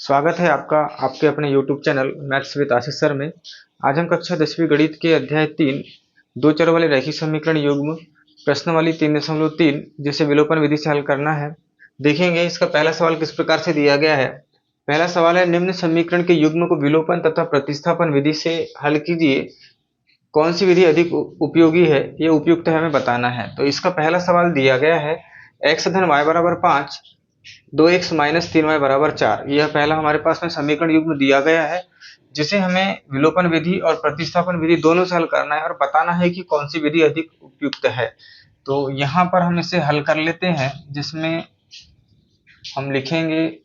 स्वागत है आपका आपके अपने YouTube channel maths with Ashish sir में। आज हम कक्षा 10वीं गणित के अध्याय 3 दो चर वाले रैखिक समीकरण युग्म प्रश्नावली 3.3 जिसे विलोपन विधि से हल करना है। देखेंगे इसका पहला सवाल किस प्रकार से दिया गया है। पहला सवाल है, निम्न समीकरण के युग्म को विलोपन तथा प्रतिस्थापन विधि से हल कीजिए। कौन सी विधि अधिक उपयोगी है, ये उपयुक्त है हमें बताना है। तो इसका पहला सवाल दिया गया है, x धन y बराबर 5 2x माइनस 3y बराबर 4। यह पहला हमारे पास में समीकरण युग्म दिया गया है जिसे हमें विलोपन विधि और प्रतिस्थापन विधि दोनों से हल करना है और बताना है कि कौन सी विधि अधिक उपयुक्त है। तो यहाँ पर हम इसे हल कर लेते हैं, जिसमें हम लिखेंगे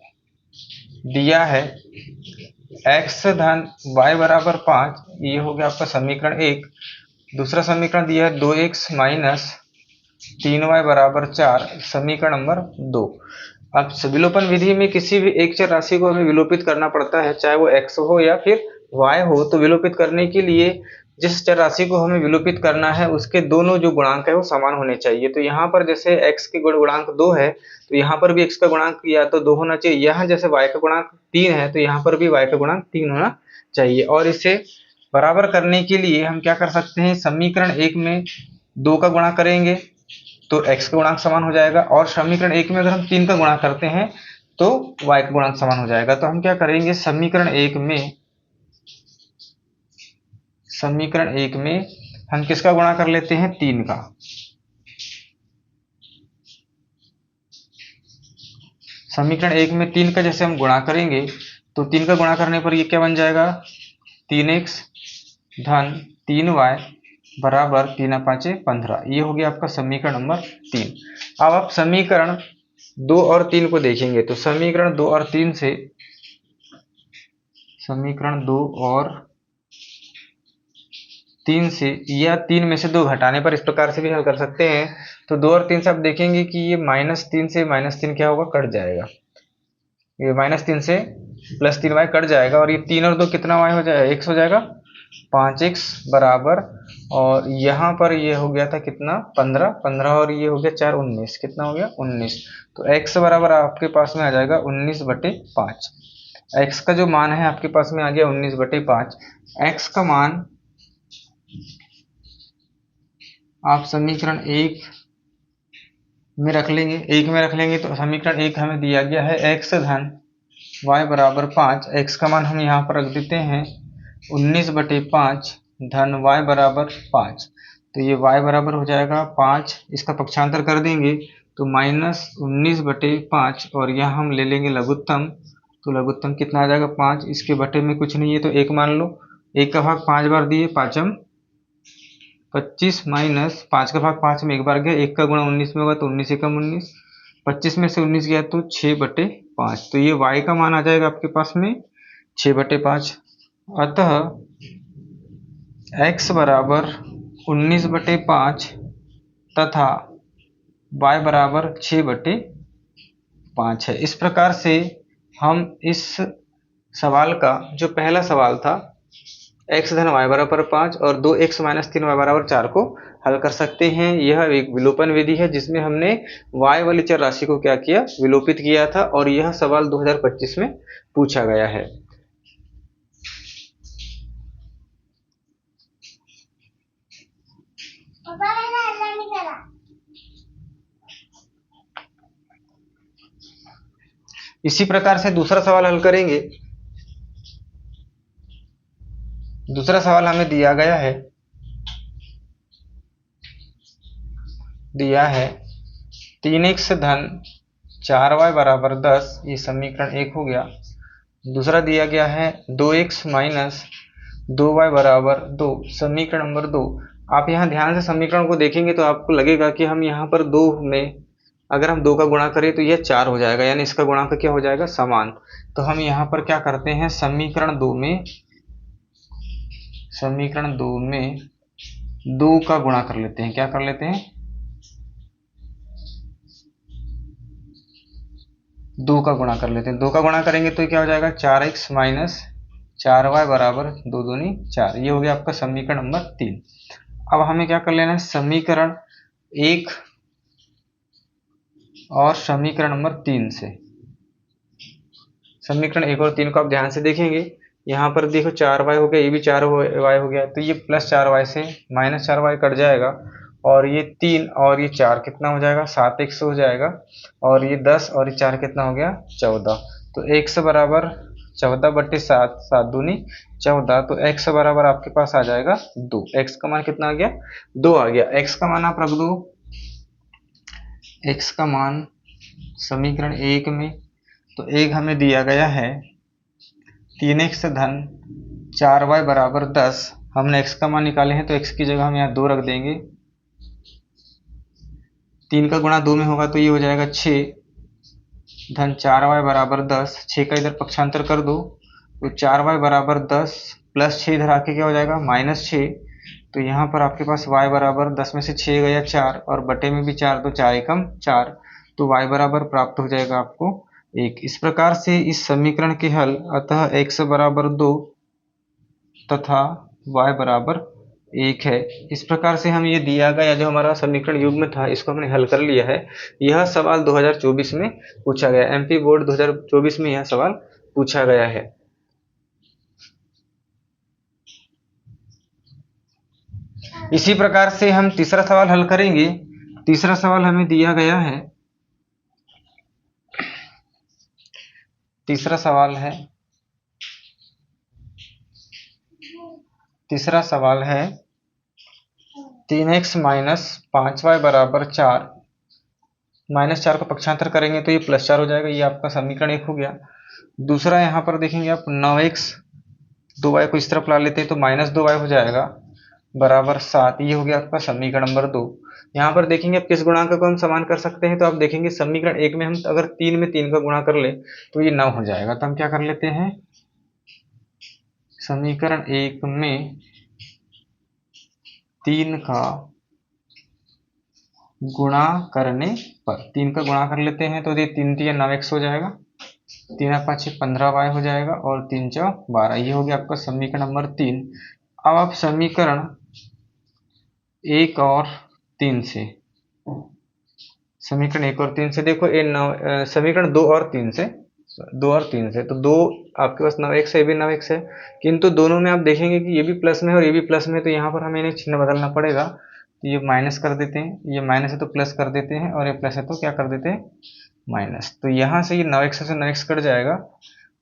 दिया है x धन y बराबर 5, ये हो गया आपका समीकरण 1। दूसरा समीकरण दिया है 2x माइनस 3y बराबर 4, समीकरण नंबर 2। अब विलोपन विधि में किसी भी एक चर राशि को हमें विलोपित करना पड़ता है, चाहे वो x हो या फिर y हो। तो विलोपित करने के लिए जिस चर राशि को हमें विलोपित करना है उसके दोनों जो गुणांक है वो समान होने चाहिए। तो यहाँ पर जैसे x के गुणांक 2 है तो यहाँ पर भी x का गुणांक या तो 2 होना चाहिए। यहाँ जैसे y का गुणांक 3 है तो यहाँ पर भी y का गुणांक 3 होना चाहिए। और इसे बराबर करने के लिए हम क्या कर सकते हैं, समीकरण 1 में 2 का गुणा करेंगे तो x का गुणांक समान हो जाएगा, और समीकरण 1 में अगर हम 3 का गुणा करते हैं तो y का गुणांक समान हो जाएगा। तो हम क्या करेंगे, समीकरण 1 में हम किसका गुणा कर लेते हैं, 3 का। समीकरण 1 में 3 का जैसे हम गुणा करेंगे तो 3 का गुणा करने पर ये क्या बन जाएगा, 3x धन 3y बराबर 3 5 15। ये हो गया आपका समीकरण नंबर 3। अब आप समीकरण 2 और 3 को देखेंगे तो समीकरण 2 और 3 से या 3 में से 2 घटाने पर इस प्रकार से भी हल कर सकते हैं। तो 2 और 3 से आप देखेंगे कि ये -3 से -3 क्या होगा, कट जाएगा। ये -3 से +3y कट जाएगा और ये 3 और 2 कितना y हो जाएगा, x हो जाएगा, 5x बराबर, और यहाँ पर ये हो गया था कितना, 15 और ये हो गया 4 19, कितना हो गया 19। तो x बराबर आपके पास में आ जाएगा 19/5। x का जो मान है आपके पास में आ गया 19/5। x का मान आप समीकरण 1 में रख लेंगे तो समीकरण 1 हमें दिया गया है x धन y बराबर 5। x का मान हम यहाँ पर रख देते हैं 19/5 धन y बराबर 5। तो ये y बराबर हो जाएगा 5, इसका पक्षांतर कर देंगे तो -19/5, और यहाँ हम ले लेंगे लघुत्तम। तो लघुत्तम कितना आ जाएगा, 5। इसके बटे में कुछ नहीं है तो 1 मान लो। 1 का भाग 5 बार दिए, 5m 25 माइनस 5 का भाग 5 में 1 बार गया, 1 का गुणा 19 में होगा तो 19 एकम 19, 25 में से 19 गया तो 6/5। तो ये y का मान आ जाएगा आपके पास में 6/5। अतः x बराबर 19/5 तथा y बराबर 6/5 है। इस प्रकार से हम इस सवाल का जो पहला सवाल था x धन y बराबर 5 और 2x माइनस 3y बराबर 4 को हल कर सकते हैं। यह एक विलोपन विधि है जिसमें हमने y वाली चर राशि को क्या किया, विलोपित किया था, और यह सवाल 2025 में पूछा गया है। इसी प्रकार से दूसरा सवाल हल करेंगे। दूसरा सवाल हमें दिया गया है 3x धन 4y बराबर 10, ये समीकरण 1 हो गया। दूसरा दिया गया है 2x माइनस 2y बराबर 2, समीकरण नंबर 2। आप यहाँ ध्यान से समीकरण को देखेंगे तो आपको लगेगा कि हम यहाँ पर 2 में अगर हम 2 का गुणा करें तो यह 4 हो जाएगा, यानी इसका गुणांक क्या हो जाएगा, समान। तो हम यहाँ पर क्या करते हैं, समीकरण 2 में 2 का गुणा कर लेते हैं। क्या कर लेते हैं, 2 का गुणा कर लेते हैं। 2 का गुणा करेंगे तो क्या हो जाएगा, 4x माइनस 4y बराबर 2 दूनी 4। ये हो गया आपका समीकरण नंबर 3। अब हमें क्या कर लेना है, समीकरण 1 और समीकरण नंबर 3 से समीकरण 1 और 3 को आप ध्यान से देखेंगे, यहाँ पर देखो 4y हो गया, ये भी 4y हो गया, तो ये +4y से -4y कट जाएगा, और ये 3 और ये 4 कितना हो जाएगा, 7x हो जाएगा, और ये 10 और ये 4 कितना हो गया, 14। तो x बराबर 14/7, 7 दूनी 14, तो x बराबर आपके पास आ जाएगा 2। x का मान कितना आ गया, 2 आ गया। x का मान आप रख दो, x का मान समीकरण 1 में, तो एक हमें दिया गया है 3x धन 4y बराबर 10। हमने x का मान निकाले हैं, तो x की जगह हम यहाँ 2 रख देंगे। 3 का गुणा 2 में होगा तो ये हो जाएगा 6 धन 4y बराबर 10। 6 का इधर पक्षांतर कर दो, तो 4y बराबर 10 प्लस 6 इधर आके क्या हो जाएगा, -6। तो यहाँ पर आपके पास y बराबर 10 में से 6 गया 4, और बटे में भी 4, तो 4 एकम 4, तो y बराबर प्राप्त हो जाएगा आपको 1। इस प्रकार से इस समीकरण के हल, अतः x बराबर 2 तथा y बराबर 1 है। इस प्रकार से हम ये दिया गया जो हमारा समीकरण युग्म था, इसको हमने हल कर लिया है। यह सवाल 2024 में पूछा गया, एमपी बोर्ड 2024 में यह सवाल पूछा गया है। इसी प्रकार से हम तीसरा सवाल हल करेंगे। तीसरा सवाल हमें दिया गया है, तीसरा सवाल है 3x माइनस 5y बराबर 4। -4 को पक्षांतर करेंगे तो ये +4 हो जाएगा, ये आपका समीकरण 1 हो गया। दूसरा यहाँ पर देखेंगे आप 9x, 2y को इस तरफ ला लेते हैं तो -2y हो जाएगा बराबर 7। ये हो गया आपका समीकरण नंबर 2। यहाँ पर देखेंगे आप किस गुणांक को हम समान कर सकते हैं, तो आप देखेंगे समीकरण 1 में हम अगर 3 में 3 का गुणा कर ले तो ये 9 हो जाएगा। तो हम क्या कर लेते हैं, समीकरण 1 में 3 का गुणा करने पर 3 का गुणा कर लेते हैं, तो ये 3 3 9x हो जाएगा, 3 5 15y हो जाएगा, और 3 4 12। ये हो गया आपका समीकरण नंबर 3। अब आप समीकरण 1 और 3 से, समीकरण 1 और 3 से देखो, समीकरण 2 और 3 से, तो 2 आपके पास 9x है, ये भी 9x है, किंतु दोनों में आप देखेंगे कि ये भी प्लस में है और ये भी प्लस में है, तो यहाँ पर हमें इन्हें चिन्ह बदलना पड़ेगा। तो ये माइनस कर देते हैं, ये माइनस है तो प्लस कर देते हैं, और ये प्लस है तो क्या कर देते हैं, माइनस। तो यहाँ से ये 9x से 9x कट जाएगा,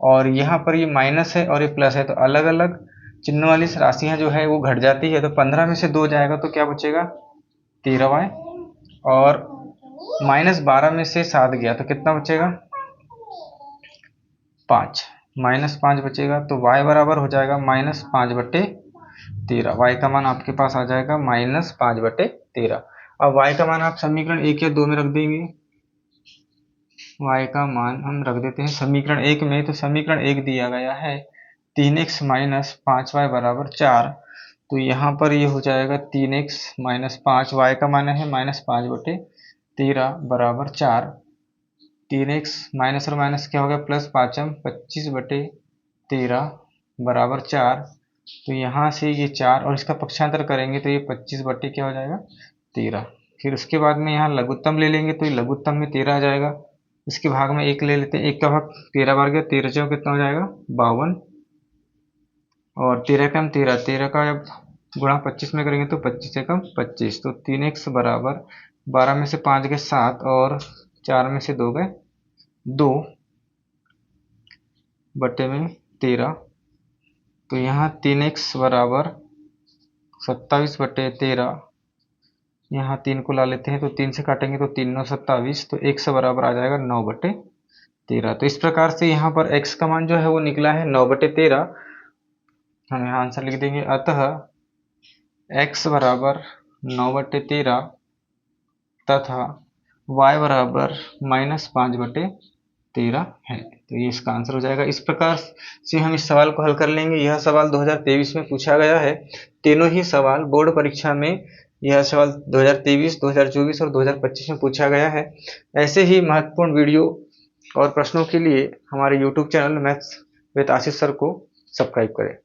और यहाँ पर ये माइनस है और ये प्लस है, तो अलग अलग चिन्ह वाली राशियाँ जो है वो घट जाती है। तो 15 में से 2 जाएगा तो क्या बचेगा, 13y, और -12 में से 7 गया तो कितना बचेगा, 5, -5 बचेगा। तो y बराबर हो जाएगा -5/13। y का मान आपके पास आ जाएगा -5/13। अब y का मान आप समीकरण 1 या 2 में रख देंगे। y का मान हम रख देते हैं समीकरण 1 में, तो समीकरण 1 दिया गया है 3x माइनस 5y बराबर 4। तो यहाँ पर ये हो जाएगा 3x माइनस 5, y का मान है -5/13 बराबर 4। 3x माइनस और माइनस क्या हो गया, प्लस 5m 25/13 बराबर 4। तो यहाँ से ये 4 और इसका पक्षांतर करेंगे तो ये 25 बटे क्या हो जाएगा, 13। फिर उसके बाद में यहाँ लघुत्तम ले लेंगे तो ये लघुत्तम में 13 आ जाएगा। इसके भाग में 1 ले लेते हैं, 1 का भाग 13 बार गया, 13 चौक कितना हो जाएगा, 52, और 13 का हम 13 का जब गुणा 25 में करेंगे तो 25 से कम 25। तो 3x बराबर 12 में से 5 गए 7, और 4 में से 2 गए 2 बटे में 13। तो यहाँ 3x बराबर 27/13, यहाँ 3 को ला लेते हैं तो 3 से काटेंगे तो 3 9 27, तो x बराबर आ जाएगा 9/13। तो इस प्रकार से यहाँ पर x का मान जो है वो निकला है 9/13। हम यहाँ आंसर लिख देंगे, अतः x बराबर 9/13 तथा y बराबर -5/13 है। तो ये इसका आंसर हो जाएगा। इस प्रकार से हम इस सवाल को हल कर लेंगे। यह सवाल 2023 में पूछा गया है। तीनों ही सवाल बोर्ड परीक्षा में, यह सवाल 2023, 2024 और 2025 में पूछा गया है। ऐसे ही महत्वपूर्ण वीडियो और प्रश्नों के लिए हमारे YouTube channel maths with Ashish sir को सब्सक्राइब करें।